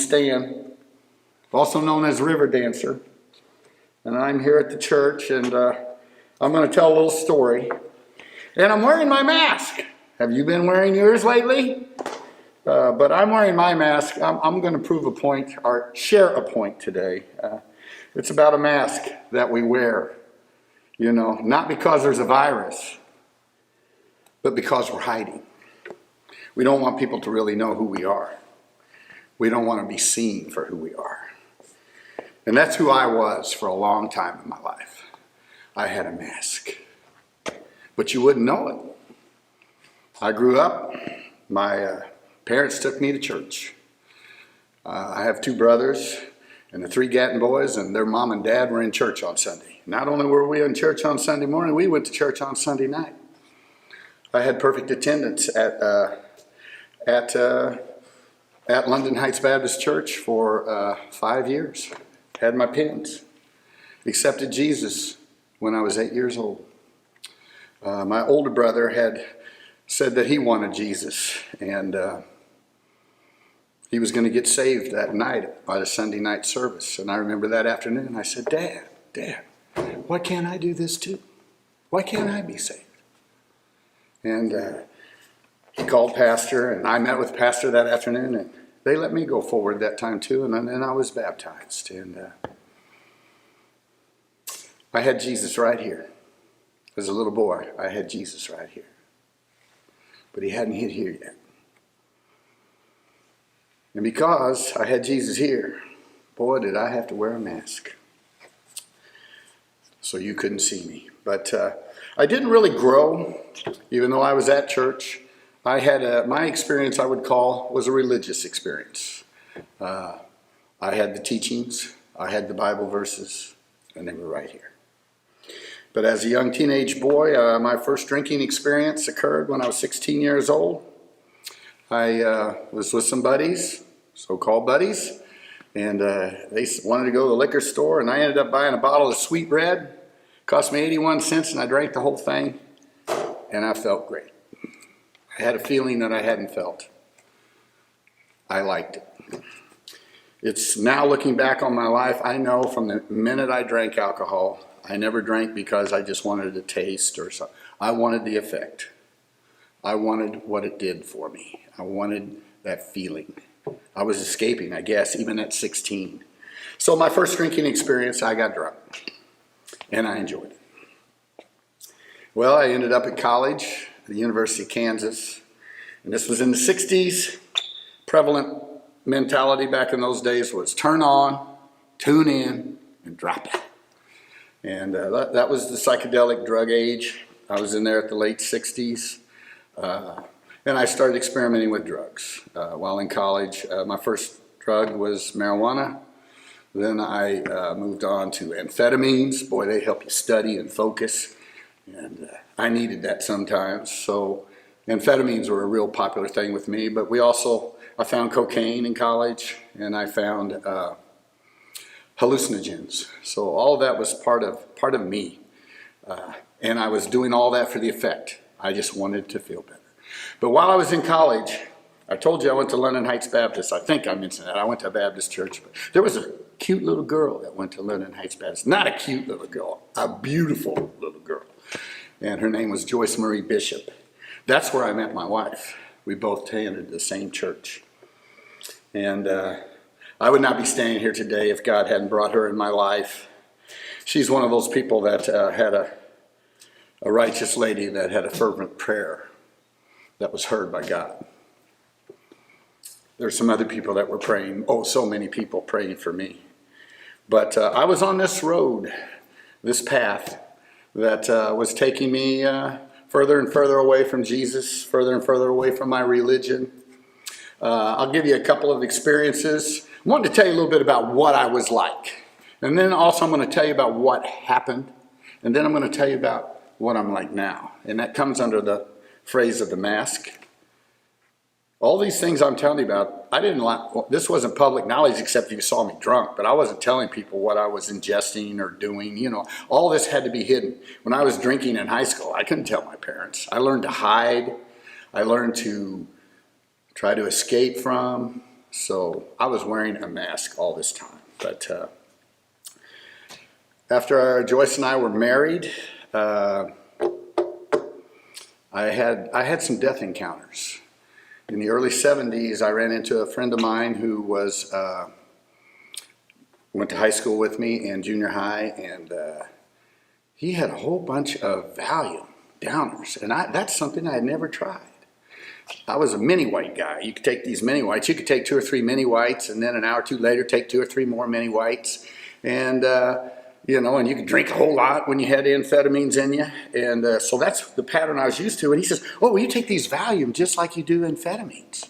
Stan, also known as River Dancer, and I'm here at the church, and I'm going to tell a little story. And I'm wearing my mask. Have you been wearing yours lately? But I'm wearing my mask. I'm going to prove a point, or share a point today. It's about a mask that we wear, you know, not because there's a virus, but because we're hiding. We don't want people to really know who we are. We don't want to be seen for who we are. And that's who I was for a long time in my life. I had a mask, but you wouldn't know it. I grew up, my parents took me to church. I have two brothers and the three Gatton boys, and their mom and dad were in church on Sunday. Not only were we in church on Sunday morning, we went to church on Sunday night. I had perfect attendance at London Heights Baptist Church for 5 years. Had my pins. Accepted Jesus when I was 8 years old. My older brother had said that he wanted Jesus, and he was going to get saved that night by the Sunday night service. And I remember that afternoon I said, Dad, why can't I do this too? Why can't I be saved? And he called Pastor, and I met with Pastor that afternoon, and they let me go forward that time too, and then I was baptized. And I had Jesus right here. As a little boy, I had Jesus right here. But he hadn't hit here yet. And because I had Jesus here, boy, did I have to wear a mask. So you couldn't see me. But I didn't really grow, even though I was at church. I had my experience, I would call, was a religious experience. I had the teachings, I had the Bible verses, and they were right here. But as a young teenage boy, my first drinking experience occurred when I was 16 years old. I was with some buddies, so-called buddies, and they wanted to go to the liquor store, and I ended up buying a bottle of Sweet Red. Cost me 81 cents, and I drank the whole thing, and I felt great. I had a feeling that I hadn't felt. I liked it. It's now looking back on my life, I know from the minute I drank alcohol, I never drank because I just wanted a taste or something. I wanted the effect. I wanted what it did for me. I wanted that feeling. I was escaping, I guess, even at 16. So my first drinking experience, I got drunk. And I enjoyed it. Well, I ended up at college at the University of Kansas. And this was in the 60s. Prevalent mentality back in those days was turn on, tune in, and drop out. And that was the psychedelic drug age. I was in there at the late 60s. And I started experimenting with drugs. While in college, my first drug was marijuana. Then I moved on to amphetamines. Boy, they help you study and focus. And I needed that sometimes. So amphetamines were a real popular thing with me. But I found cocaine in college, and I found hallucinogens. So all of that was part of me. And I was doing all that for the effect. I just wanted to feel better. But while I was in college, I told you I went to London Heights Baptist. I think I mentioned that. I went to a Baptist church. But there was a cute little girl that went to London Heights Baptist. Not a cute little girl, a beautiful little girl. And her name was Joyce Marie Bishop. That's where I met my wife. We both attended the same church. And I would not be standing here today if God hadn't brought her in my life. She's one of those people that had a righteous lady that had a fervent prayer that was heard by God. There's some other people that were praying. Oh, so many people praying for me. But I was on this road, this path that was taking me further and further away from Jesus, further and further away from my religion. I'll give you a couple of experiences. I wanted to tell you a little bit about what I was like. And then also I'm going to tell you about what happened. And then I'm going to tell you about what I'm like now. And that comes under the phrase of the mask. All these things I'm telling you about, this wasn't public knowledge except you saw me drunk, but I wasn't telling people what I was ingesting or doing, you know. All this had to be hidden. When I was drinking in high school, I couldn't tell my parents. I learned to hide. I learned to try to escape from. So I was wearing a mask all this time. But after Joyce and I were married, I had some death encounters. In the early 70s, I ran into a friend of mine who was went to high school with me and junior high, and he had a whole bunch of Valium downers, and that's something I had never tried. I was a mini white guy. You could take these mini whites. You could take 2 or 3 mini whites, and then an hour or two later, take 2 or 3 more mini whites, and you know, and you could drink a whole lot when you had amphetamines in you, and so that's the pattern I was used to. And he says, "Oh, well, you take these Valium just like you do amphetamines."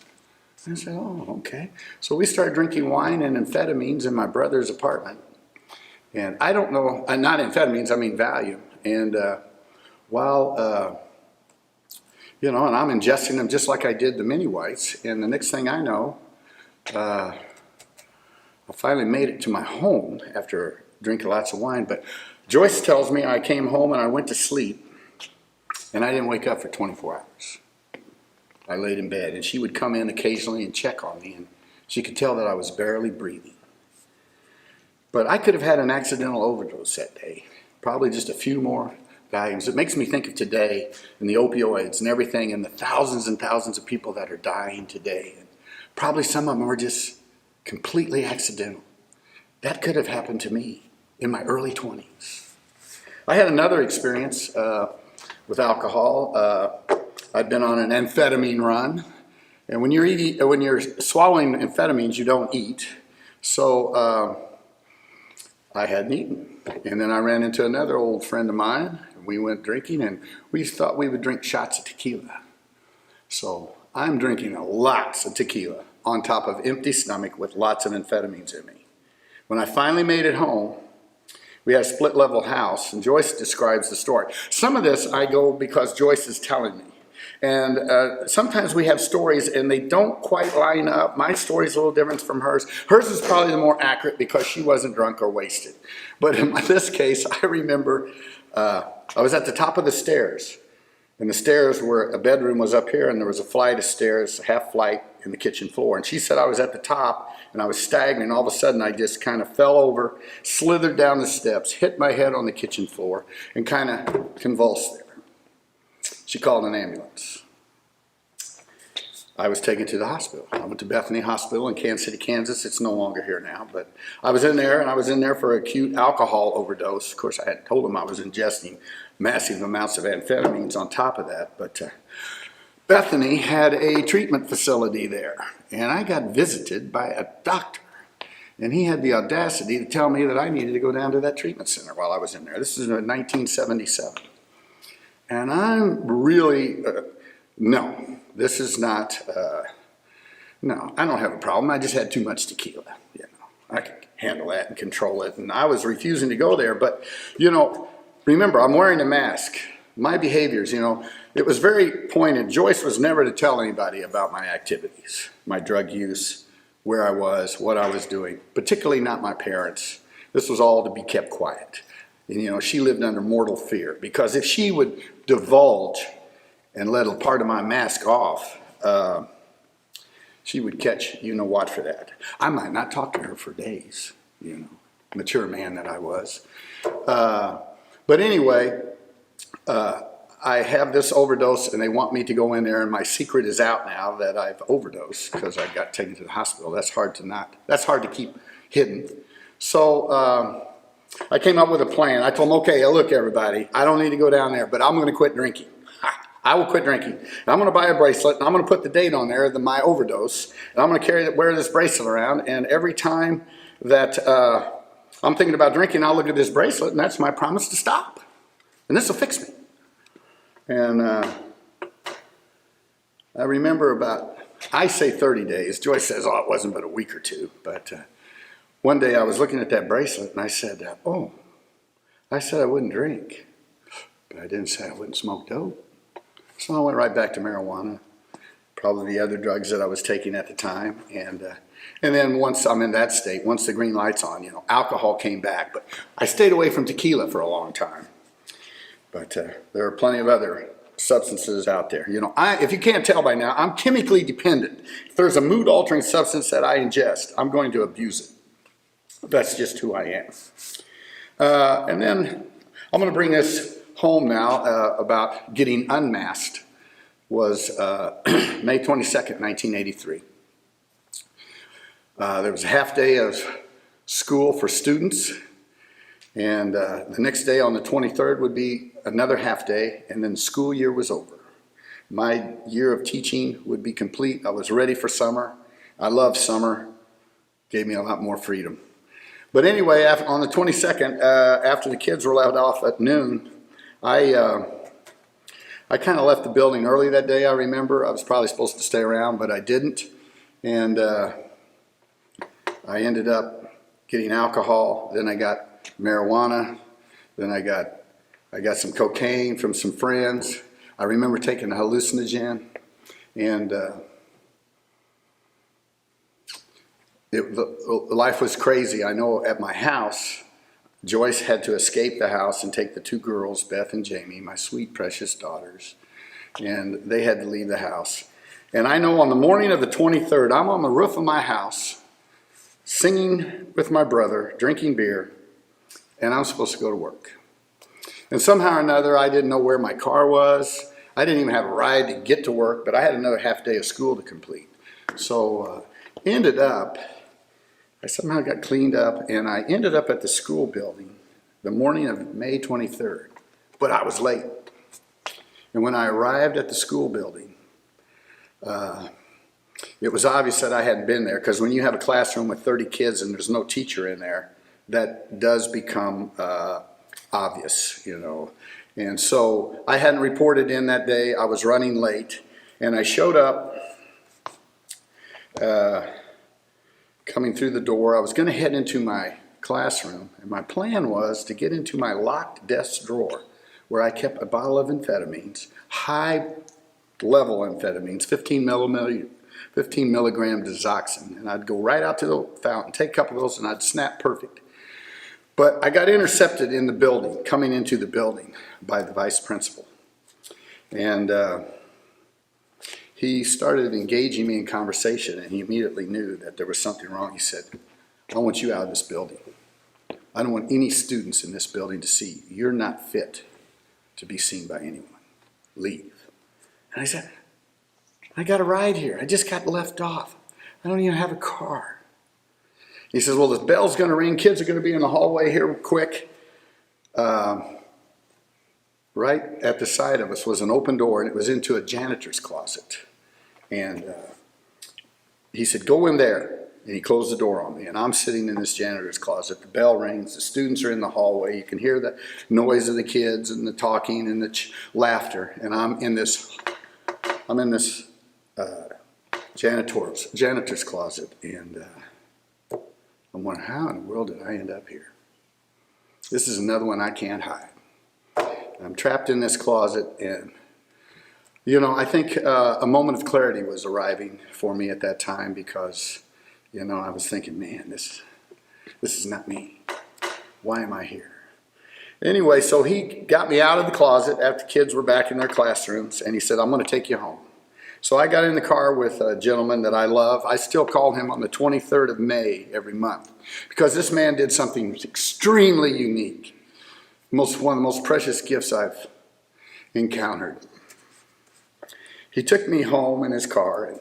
And I said, "Oh, okay." So we started drinking wine and amphetamines in my brother's apartment, and I don't know, not amphetamines, I mean Valium, and while you know, and I'm ingesting them just like I did the mini whites. And the next thing I know, I finally made it to my home after drinking lots of wine. But Joyce tells me I came home and I went to sleep, and I didn't wake up for 24 hours. I laid in bed, and she would come in occasionally and check on me, and she could tell that I was barely breathing. But I could have had an accidental overdose that day, probably just a few more Valiums. It makes me think of today and the opioids and everything and the thousands and thousands of people that are dying today. And probably some of them are just completely accidental. That could have happened to me in my early 20s. I had another experience with alcohol. I'd been on an amphetamine run. And when you're swallowing amphetamines, you don't eat. So I hadn't eaten. And then I ran into another old friend of mine. We went drinking, and we thought we would drink shots of tequila. So I'm drinking lots of tequila on top of empty stomach with lots of amphetamines in me. When I finally made it home, we had a split level house, and Joyce describes the story. Some of this I go because Joyce is telling me. And sometimes we have stories and they don't quite line up. My story is a little different from hers. Hers is probably the more accurate because she wasn't drunk or wasted. But in this case, I remember I was at the top of the stairs. And the stairs were, a bedroom was up here, and there was a flight of stairs, a half flight in the kitchen floor. And she said I was at the top, and I was staggering, and all of a sudden I just kind of fell over, slithered down the steps, hit my head on the kitchen floor, and kind of convulsed there. She called an ambulance. I was taken to the hospital. I went to Bethany Hospital in Kansas City, Kansas. It's no longer here now, but I was in there, and I was in there for acute alcohol overdose. Of course, I had told them I was ingesting massive amounts of amphetamines on top of that, but Bethany had a treatment facility there, and I got visited by a doctor, and he had the audacity to tell me that I needed to go down to that treatment center while I was in there. This is in 1977, and I'm really, no, this is not, no, I don't have a problem. I just had too much tequila, you know. I could handle that and control it, and I was refusing to go there, but, you know, remember, I'm wearing a mask. My behaviors, you know, it was very pointed. Joyce was never to tell anybody about my activities, my drug use, where I was, what I was doing, particularly not my parents. This was all to be kept quiet. And, you know, she lived under mortal fear, because if she would divulge and let a part of my mask off, she would catch you-know-what for that. I might not talk to her for days, you know, mature man that I was. But anyway, I have this overdose, and they want me to go in there, and my secret is out now that I've overdosed because I got taken to the hospital. That's hard to keep hidden. So I came up with a plan. I told them, okay, look, everybody, I don't need to go down there, but I'm going to quit drinking. I will quit drinking. And I'm going to buy a bracelet, and I'm going to put the date on there, my overdose, and I'm going to wear this bracelet around, and every time that I'm thinking about drinking, I'll look at this bracelet, and that's my promise to stop. And this will fix me. And I remember I say 30 days. Joyce says, oh, it wasn't but a week or two. But one day I was looking at that bracelet, and I said, I said I wouldn't drink. But I didn't say I wouldn't smoke dope. So I went right back to marijuana, probably the other drugs that I was taking at the time. And then once I'm in that state, once the green light's on, you know, alcohol came back. But I stayed away from tequila for a long time. But there are plenty of other substances out there. You know, if you can't tell by now, I'm chemically dependent. If there's a mood-altering substance that I ingest, I'm going to abuse it. That's just who I am. And then I'm going to bring this home now about getting unmasked. Was May 22nd, 1983. There was a half day of school for students, and the next day on the 23rd would be another half day, and then the school year was over. My year of teaching would be complete. I was ready for summer. I love summer. Gave me a lot more freedom. But anyway, on the 22nd, after the kids were let off at noon, I kind of left the building early that day, I remember. I was probably supposed to stay around, but I didn't. And I ended up getting alcohol. Then I got marijuana. Then I got some cocaine from some friends. I remember taking a hallucinogen. And life was crazy. I know at my house, Joyce had to escape the house and take the two girls, Beth and Jamie, my sweet, precious daughters, and they had to leave the house. And I know on the morning of the 23rd, I'm on the roof of my house, singing with my brother, drinking beer, and I'm supposed to go to work. And somehow or another, I didn't know where my car was. I didn't even have a ride to get to work, but I had another half day of school to complete. So ended up, I somehow got cleaned up, and I ended up at the school building the morning of May 23rd, but I was late. And when I arrived at the school building, it was obvious that I hadn't been there, because when you have a classroom with 30 kids and there's no teacher in there, that does become obvious, you know. And so I hadn't reported in that day. I was running late, and I showed up coming through the door. I was going to head into my classroom, and my plan was to get into my locked desk drawer where I kept a bottle of amphetamines, high-level amphetamines, 15 milligram digoxin, and I'd go right out to the fountain, take a couple of those, and I'd snap perfect. But I got intercepted in the building, coming into the building, by the vice principal. And he started engaging me in conversation, and he immediately knew that there was something wrong. He said, I want you out of this building. I don't want any students in this building to see you. You're not fit to be seen by anyone. Leave. And I said, I got a ride here. I just got left off. I don't even have a car. He says, well, the bell's going to ring. Kids are going to be in the hallway here quick. Right at the side of us was an open door, and it was into a janitor's closet. And he said, go in there. And he closed the door on me. And I'm sitting in this janitor's closet. The bell rings. The students are in the hallway. You can hear the noise of the kids and the talking and the laughter. And I'm in this janitor's closet. And I'm wondering, how in the world did I end up here? This is another one I can't hide. I'm trapped in this closet, and you know, I think a moment of clarity was arriving for me at that time, because you know, I was thinking, man, this is not me. Why am I here? Anyway, so he got me out of the closet after kids were back in their classrooms, and he said, I'm going to take you home. So I got in the car with a gentleman that I love. I still call him on the 23rd of May every month, because this man did something extremely unique. One of the most precious gifts I've encountered. He took me home in his car,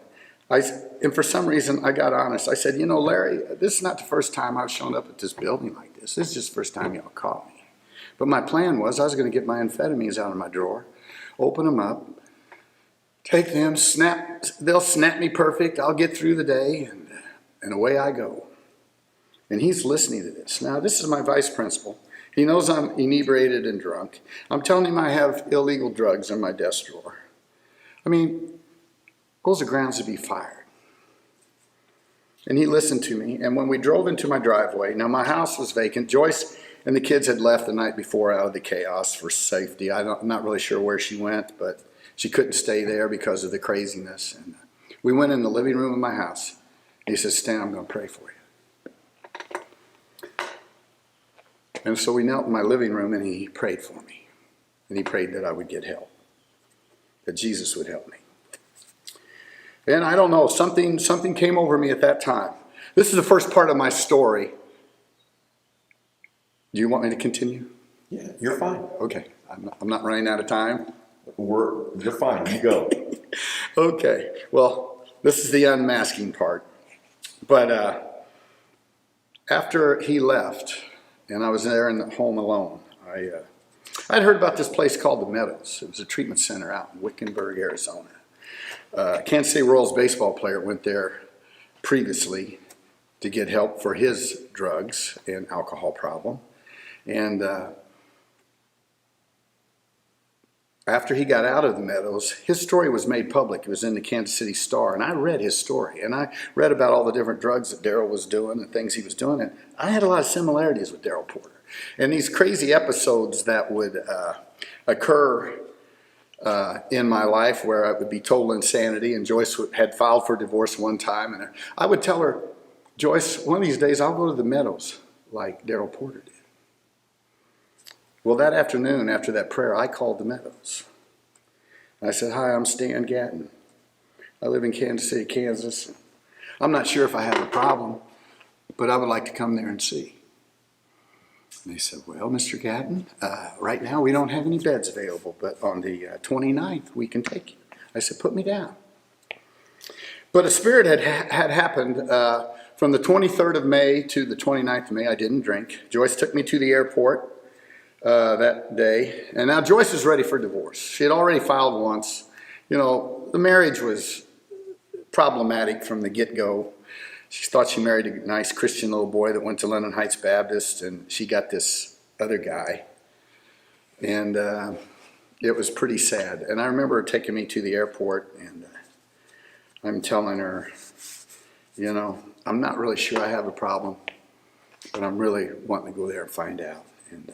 and for some reason I got honest. I said, you know, Larry, this is not the first time I've shown up at this building like this. This is just the first time y'all caught me. But my plan was I was going to get my amphetamines out of my drawer, open them up, take them, they'll snap me perfect, I'll get through the day, and away I go. And he's listening to this. Now, this is my vice principal. He knows I'm inebriated and drunk. I'm telling him I have illegal drugs in my desk drawer. I mean, those are grounds to be fired. And he listened to me, and when we drove into my driveway, now my house was vacant. Joyce and the kids had left the night before out of the chaos for safety. I'm not really sure where she went, but she couldn't stay there because of the craziness. And we went in the living room of my house. He says, Stan, I'm going to pray for you. And so we knelt in my living room, and he prayed for me. And he prayed that I would get help. that Jesus would help me. And I don't know, something came over me at that time. This is the first part of my story. Do you want me to continue? Yeah, you're fine. Okay, I'm not running out of time. You're fine. You go. Okay, well, this is the unmasking part. But after he left, and I was there in the home alone, I'd heard about this place called the Meadows. It was a treatment center out in Wickenburg, Arizona. Kansas City Royals baseball player went there previously to get help for his drugs and alcohol problem. And after he got out of the Meadows, his story was made public. It was in the Kansas City Star, and I read his story. And I read about all the different drugs that Daryl was doing and things he was doing. And I had a lot of similarities with Daryl Porter. And these crazy episodes that would occur in my life where I would be total insanity, and Joyce had filed for divorce one time, and I would tell her, Joyce, one of these days I'll go to the Meadows like Daryl Porter did. Well, that afternoon after that prayer, I called the Meadows. I said, hi, I'm Stan Gatton. I live in Kansas City, Kansas. I'm not sure if I have a problem, but I would like to come there and see. And they said, well, Mr. Gatton, right now we don't have any beds available, but on the 29th we can take you. I said, put me down. But a spirit had happened from the 23rd of May to the 29th of May. I didn't drink. Joyce took me to the airport that day. And now Joyce is ready for divorce. She had already filed once. You know, the marriage was problematic from the get-go. She thought she married a nice Christian little boy that went to London Heights Baptist, and she got this other guy. And it was pretty sad. And I remember her taking me to the airport, and I'm telling her, you know, I'm not really sure I have a problem, but I'm really wanting to go there and find out. And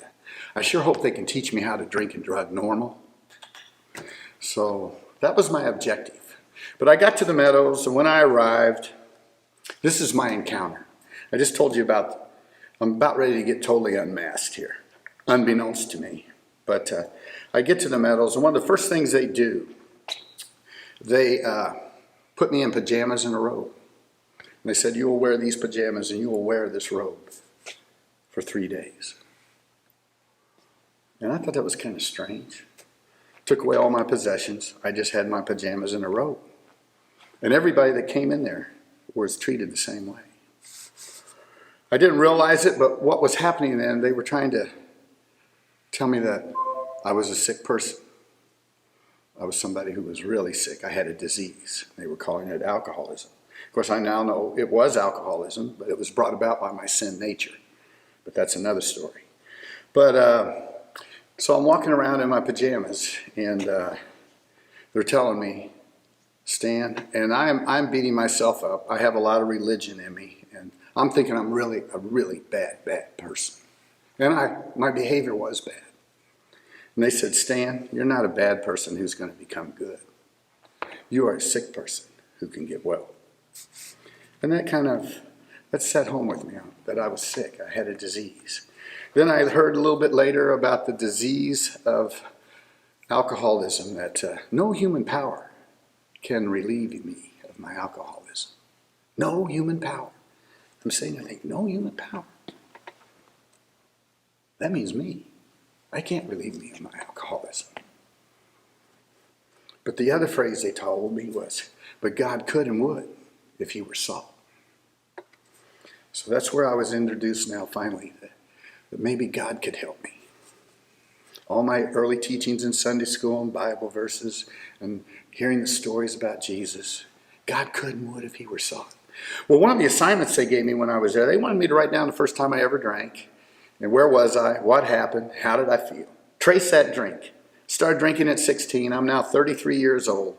I sure hope they can teach me how to drink and drug normal. So that was my objective. But I got to the Meadows, and when I arrived, this is my encounter. I just told you I'm about ready to get totally unmasked here, unbeknownst to me. But I get to the Meadows, and one of the first things they do, they put me in pajamas and a robe. And they said, you will wear these pajamas and you will wear this robe for 3 days. And I thought that was kind of strange. Took away all my possessions. I just had my pajamas and a robe. And everybody that came in there was treated the same way. I didn't realize it, but what was happening then, they were trying to tell me that I was a sick person. I was somebody who was really sick. I had a disease. They were calling it alcoholism. Of course, I now know it was alcoholism, but it was brought about by my sin nature. But that's another story. But so I'm walking around in my pajamas, and they're telling me, Stan, and I'm beating myself up. I have a lot of religion in me, and I'm thinking I'm really a really bad person. And my behavior was bad. And they said, Stan, you're not a bad person who's going to become good. You are a sick person who can get well. And that set home with me, that I was sick. I had a disease. Then I heard a little bit later about the disease of alcoholism, that no human power can relieve me of my alcoholism. No human power. I'm saying, I think, no human power. That means me. I can't relieve me of my alcoholism. But the other phrase they told me was, but God could and would if he were sought. So that's where I was introduced now finally, that maybe God could help me. All my early teachings in Sunday school and Bible verses and hearing the stories about Jesus, God could and would if he were sought. Well, one of the assignments they gave me when I was there, they wanted me to write down the first time I ever drank. And where was I? What happened? How did I feel? Trace that drink. Started drinking at 16. I'm now 33 years old.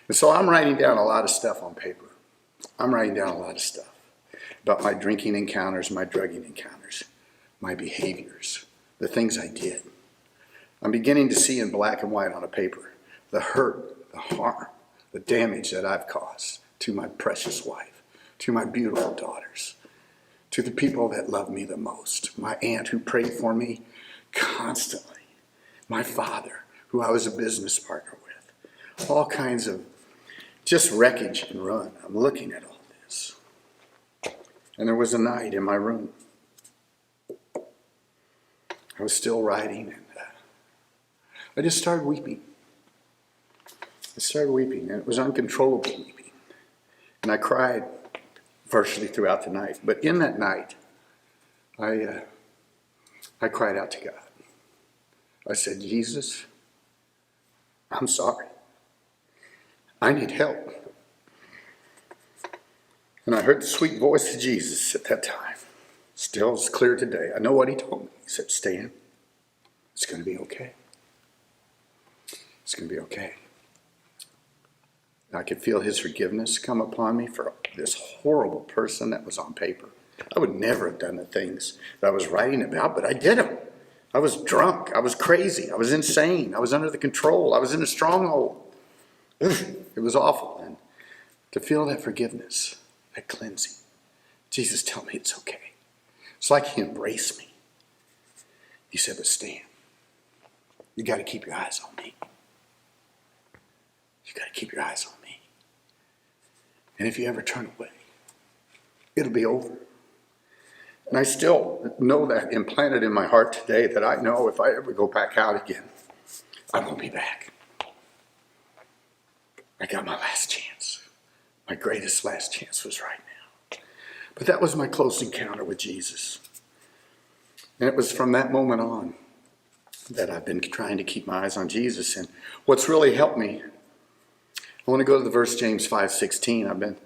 And so I'm writing down a lot of stuff on paper. I'm writing down a lot of stuff about my drinking encounters, my drugging encounters, my behaviors, the things I did. I'm beginning to see in black and white on a paper the hurt, the harm, the damage that I've caused to my precious wife, to my beautiful daughters, to the people that love me the most, my aunt who prayed for me constantly, my father who I was a business partner with, all kinds of just wreckage and run. I'm looking at all this. And there was a night in my room. I was still writing, and I just started weeping. I started weeping, and it was uncontrollable weeping. And I cried virtually throughout the night. But in that night, I cried out to God. I said, Jesus, I'm sorry. I need help. And I heard the sweet voice of Jesus at that time. Still as clear today. I know what he told me. He said, Stan, it's going to be okay. It's going to be okay. I could feel his forgiveness come upon me for this horrible person that was on paper. I would never have done the things that I was writing about, but I did them. I was drunk. I was crazy. I was insane. I was under the control. I was in a stronghold. It was awful. And to feel that forgiveness, that cleansing, Jesus told me it's okay. It's like he embraced me. He said, but Stan, you got to keep your eyes on me. You got to keep your eyes on me. And if you ever turn away, it'll be over. And I still know that implanted in my heart today, that I know if I ever go back out again, I won't be back. I got my last chance. My greatest last chance was right now. But that was my close encounter with Jesus. And it was from that moment on that I've been trying to keep my eyes on Jesus. And what's really helped me, I want to go to the verse James 5:16. I've been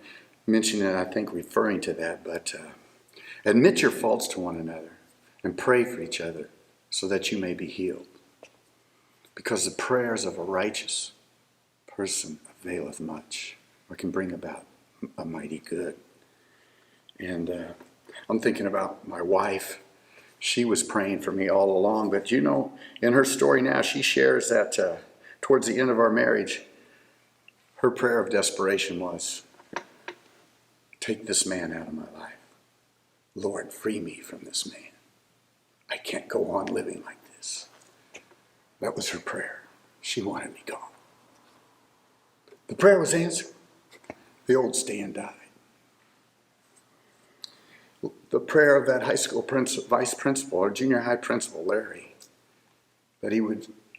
mentioning it, I think, referring to that. But admit your faults to one another and pray for each other so that you may be healed. Because the prayers of a righteous person availeth much, or can bring about a mighty good. And I'm thinking about my wife. She was praying for me all along. But you know, in her story now, she shares that towards the end of our marriage, her prayer of desperation was, take this man out of my life. Lord, free me from this man. I can't go on living like this. That was her prayer. She wanted me gone. The prayer was answered. The old Stan died. The prayer of that high school vice principal or junior high principal, Larry, that he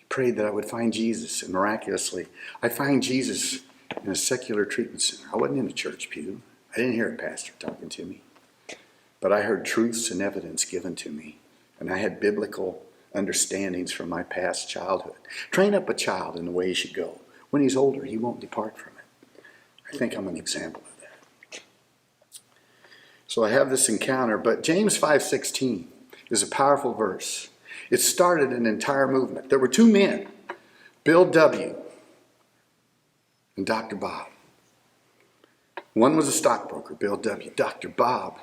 prayed that I would find Jesus, and miraculously, I find Jesus in a secular treatment center. I wasn't in a church pew. I didn't hear a pastor talking to me. But I heard truths and evidence given to me, and I had biblical understandings from my past childhood. Train up a child in the way he should go. When he's older, he won't depart from it. I think I'm an example of that. So I have this encounter, but James 5:16 is a powerful verse. It started an entire movement. There were two men, Bill W. and Dr. Bob. One was a stockbroker, Bill W. Dr. Bob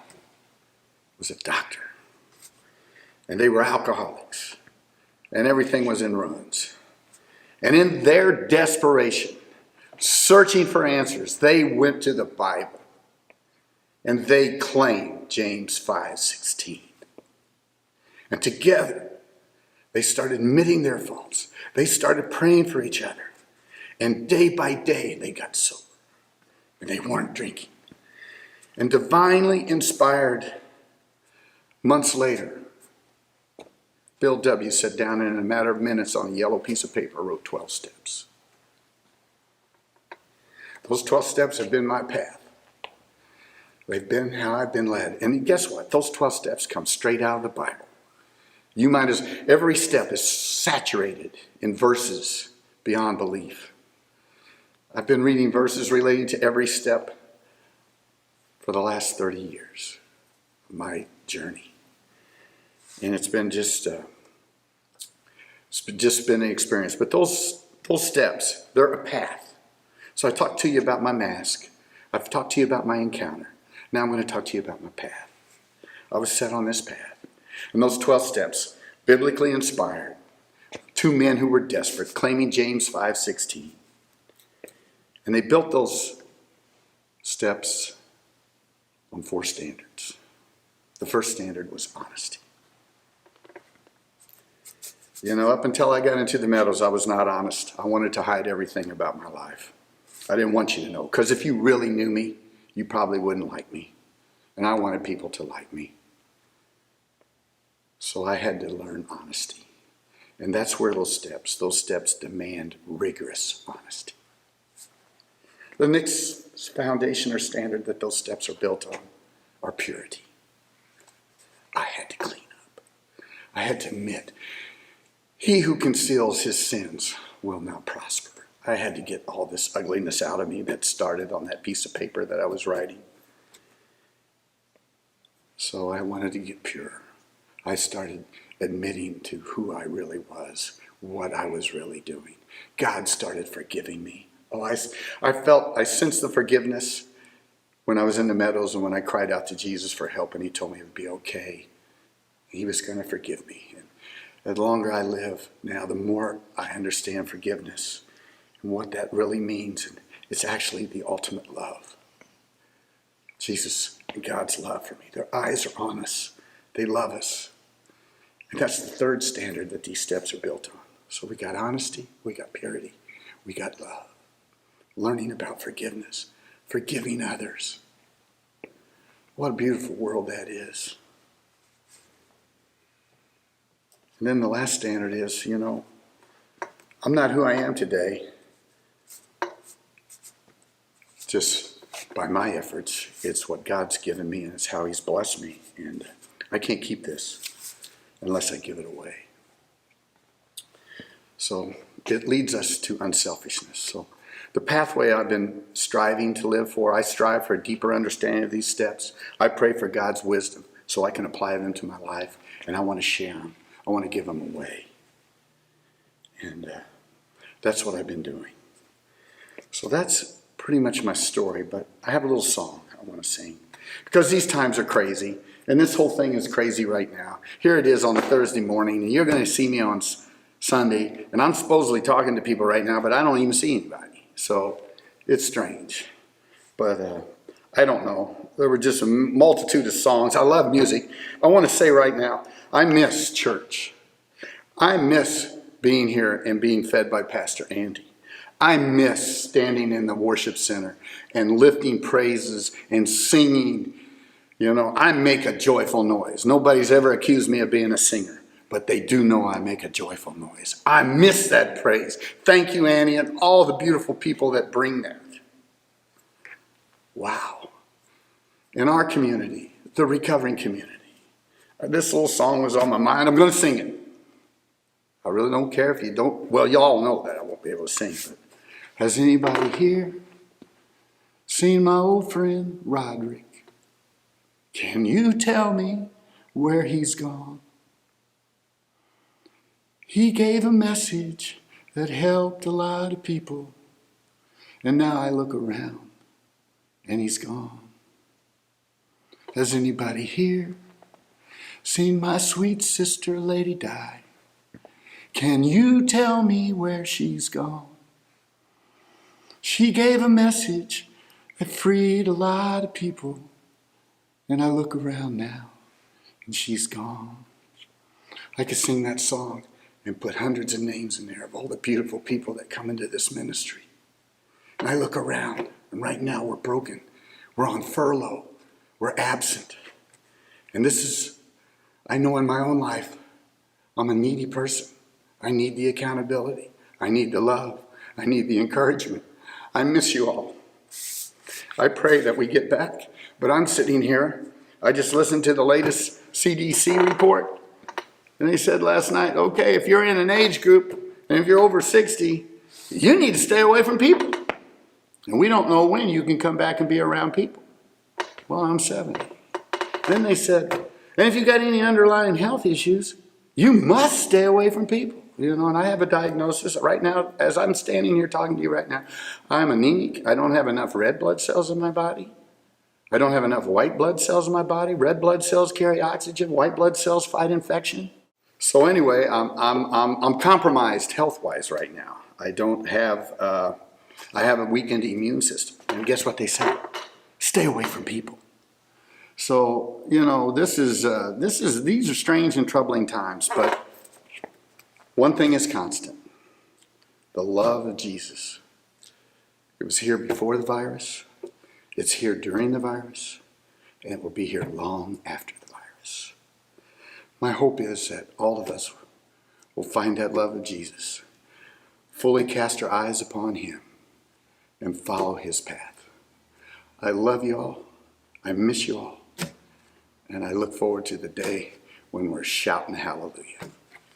was a doctor. And they were alcoholics. And everything was in ruins. And in their desperation, searching for answers, they went to the Bible. And they claimed James 5:16. And together, they started admitting their faults. They started praying for each other. And day by day, they got sober. And they weren't drinking. And divinely inspired, months later, Bill W. sat down and in a matter of minutes on a yellow piece of paper wrote 12 steps. Those 12 steps have been my path. They've been how I've been led. And guess what? Those 12 steps come straight out of the Bible. Every step is saturated in verses beyond belief. I've been reading verses relating to every step for the last 30 years of my journey. And it's been just been an experience. But those steps, they're a path. So I talked to you about my mask. I've talked to you about my encounter. Now I'm going to talk to you about my path. I was set on this path. And those 12 steps, biblically inspired, two men who were desperate, claiming James 5:16. And they built those steps on 4 standards. The first standard was honesty. Up until I got into the Meadows, I was not honest. I wanted to hide everything about my life. I didn't want you to know, because if you really knew me, you probably wouldn't like me. And I wanted people to like me. So I had to learn honesty. And that's where those steps demand rigorous honesty. The next foundation or standard that those steps are built on are purity. I had to clean up. I had to admit, he who conceals his sins will not prosper. I had to get all this ugliness out of me that started on that piece of paper that I was writing. So I wanted to get pure. I started admitting to who I really was, what I was really doing. God started forgiving me. I sensed the forgiveness when I was in the Meadows and when I cried out to Jesus for help and he told me it would be okay. He was going to forgive me. And the longer I live now, the more I understand forgiveness and what that really means. And it's actually the ultimate love. Jesus and God's love for me. Their eyes are on us. They love us. And that's the third standard that these steps are built on. So we got honesty, we got purity, we got love. Learning about forgiveness, forgiving others. What a beautiful world that is. And then the last standard is, I'm not who I am today just by my efforts. It's what God's given me and it's how he's blessed me. And I can't keep this unless I give it away. So it leads us to unselfishness. So the pathway I've been striving to live for, I strive for a deeper understanding of these steps. I pray for God's wisdom so I can apply them to my life, and I want to share them. I want to give them away. And that's what I've been doing. So that's pretty much my story, but I have a little song I want to sing. Because these times are crazy, and this whole thing is crazy right now. Here it is on a Thursday morning, and you're going to see me on Sunday, and I'm supposedly talking to people right now, but I don't even see anybody. So it's strange. But I don't know. There were just a multitude of songs. I love music. I want to say right now, I miss church. I miss being here and being fed by Pastor Andy. I miss standing in the worship center and lifting praises and singing. I make a joyful noise. Nobody's ever accused me of being a singer, but they do know I make a joyful noise. I miss that praise. Thank you, Annie, and all the beautiful people that bring that. Wow. In our community, the recovering community, this little song was on my mind. I'm going to sing it. I really don't care if you don't. Well, y'all know that I won't be able to sing. But has anybody here seen my old friend Roderick? Can you tell me where he's gone? He gave a message that helped a lot of people. And now I look around and he's gone. Has anybody here seen my sweet sister Lady Di? Can you tell me where she's gone? She gave a message that freed a lot of people. And I look around now and she's gone. I could sing that song and put hundreds of names in there of all the beautiful people that come into this ministry. And I look around, and right now we're broken. We're on furlough. We're absent. And I know in my own life, I'm a needy person. I need the accountability. I need the love. I need the encouragement. I miss you all. I pray that we get back. But I'm sitting here. I just listened to the latest CDC report. And they said last night, okay, if you're in an age group and if you're over 60, you need to stay away from people. And we don't know when you can come back and be around people. Well, I'm 70. Then they said, and if you got any underlying health issues, you must stay away from people. And I have a diagnosis right now, as I'm standing here talking to you right now. I'm anemic. I don't have enough red blood cells in my body. I don't have enough white blood cells in my body. Red blood cells carry oxygen. White blood cells fight infection. So anyway, I'm compromised health-wise right now. I have a weakened immune system. And guess what they say? Stay away from people. So, these are strange and troubling times, but One thing is constant: the love of Jesus. It was here before the virus, it's here during the virus, and it will be here long after the virus. My hope is that all of us will find that love of Jesus, fully cast our eyes upon him, and follow his path. I love you all. I miss you all. And I look forward to the day when we're shouting hallelujah.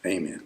Amen.